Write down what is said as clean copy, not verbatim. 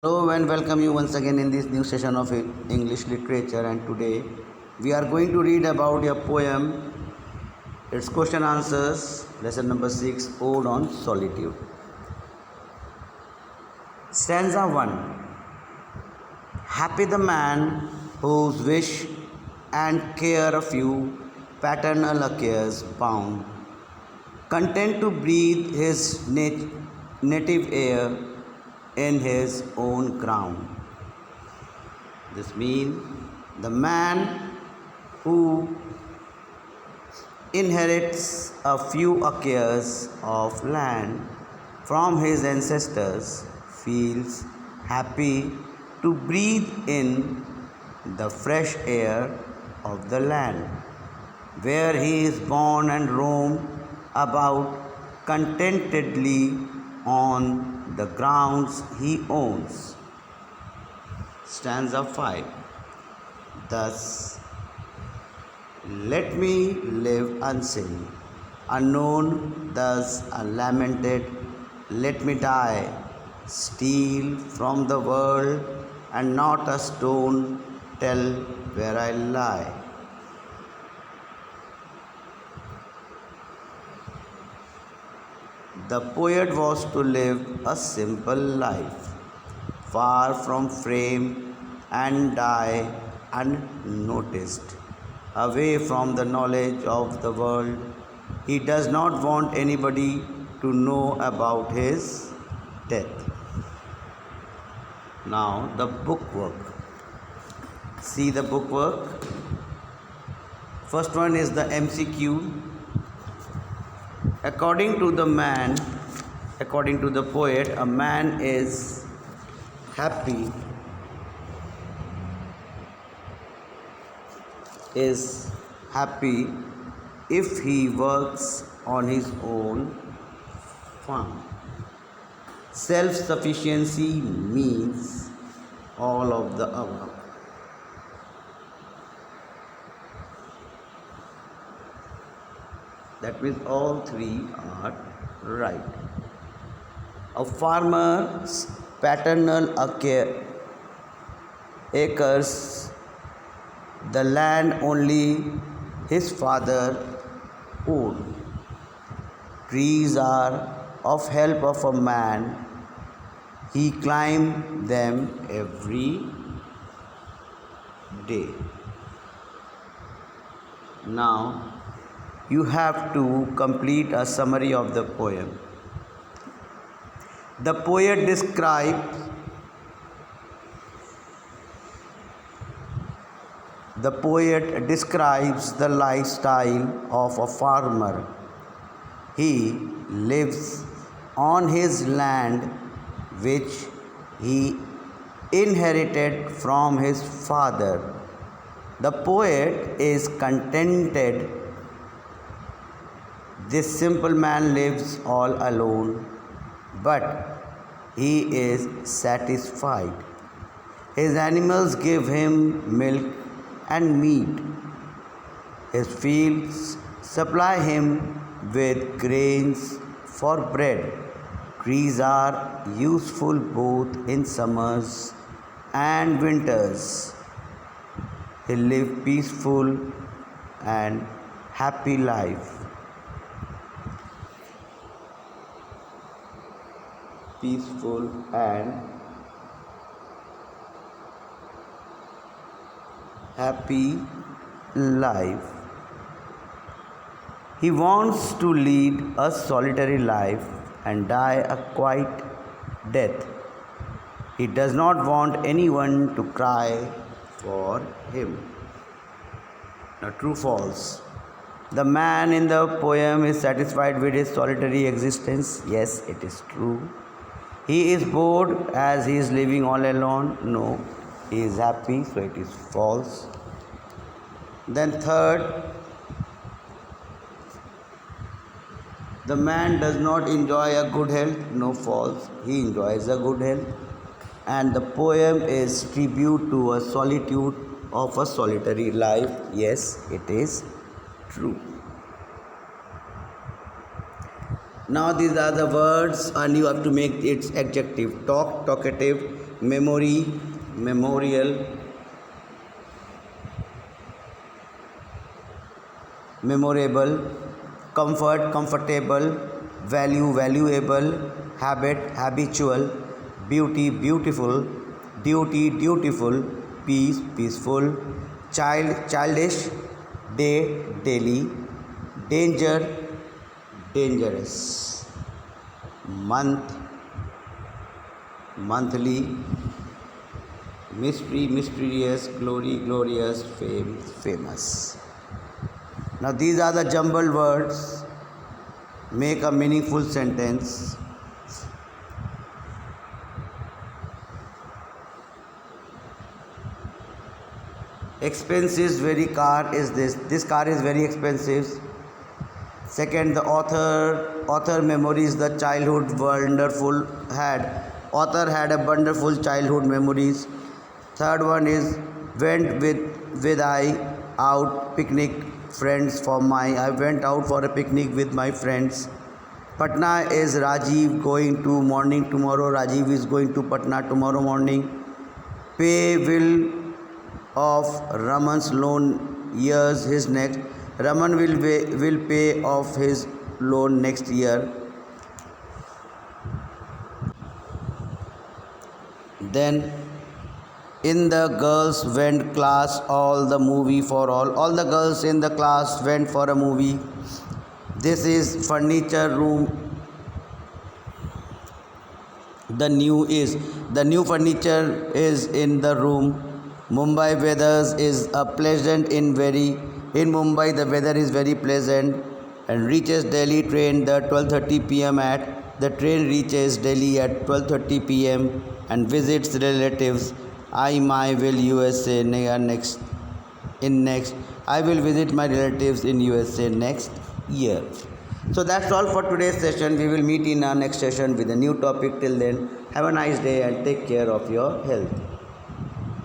Hello and welcome you once again in this new session of English literature, and today we are going to read about a poem. It's question answers, lesson number 6, Ode on Solitude. Stanza 1. Happy the man whose wish and care a few paternal cares bound, content to breathe his native air in his own ground. This means the man who inherits a few acres of land from his ancestors feels happy to breathe in the fresh air of the land where he is born and roam about contentedly on the grounds he owns. Stanza 5. Thus, let me live unseen, unknown, thus unlamented. Let me die, steal from the world, and not a stone tell where I lie. The poet was to live a simple life, far from fame, and die unnoticed, away from the knowledge of the world. He does not want anybody to know about his death. Now, the bookwork. See the bookwork. First one is the MCQ. According to the poet, a man is happy, if he works on his own farm. Self-sufficiency means all of the above. That means all three are right. A farmer's paternal acres, the land only his father owned. Trees are of help of a man, he climbed them every day. Now, you have to complete a summary of the poem. The poet describes the lifestyle of a farmer. He lives on his land which he inherited from his father. The poet is contented. This simple man lives all alone, but he is satisfied. His animals give him milk and meat. His fields supply him with grains for bread. Trees are useful both in summers and winters. He lives peaceful and happy life. Peaceful and happy life. He wants to lead a solitary life and die a quiet death. He does not want anyone to cry for him. Now, true, false. The man in the poem is satisfied with his solitary existence. Yes, it is true. He is bored as he is living all alone. No, he is happy, so it is false. Then third, the man does not enjoy a good health. No, false. He enjoys a good health. And the poem is tribute to a solitude of a solitary life. Yes, it is true. Now these are the words, and you have to make its adjective. Talk, talkative, memory, memorial, memorable, comfort, comfortable, value, valuable, habit, habitual, beauty, beautiful, duty, dutiful, peace, peaceful, child, childish, day, daily, danger, dangerous, month, monthly, mystery, mysterious, glory, glorious, fame, famous. Now these are the jumbled words. Make a meaningful sentence. Expenses, very car is this. This car is very expensive. Second, the author memories the childhood wonderful had. Author had a wonderful childhood memories. Third one is went with I out picnic friends for my. I went out for a picnic with my friends. Patna is Rajiv going to morning tomorrow. Rajiv is going to Patna tomorrow morning. Pay will of Raman's loan years his next. Raman will pay off his loan next year. Then in the girls went class all the movie for all the girls in the class went for a movie. This is furniture room. The new furniture is in the room. Mumbai weather is a pleasant in Mumbai the weather is very pleasant. And reaches Delhi train the 12:30 p.m. at the train reaches Delhi at 12:30 p.m. and visits relatives. I will USA next. I will visit my relatives in USA next year. So that's all for today's session. We will meet in our next session with a new topic. Till then, have a nice day and take care of your health.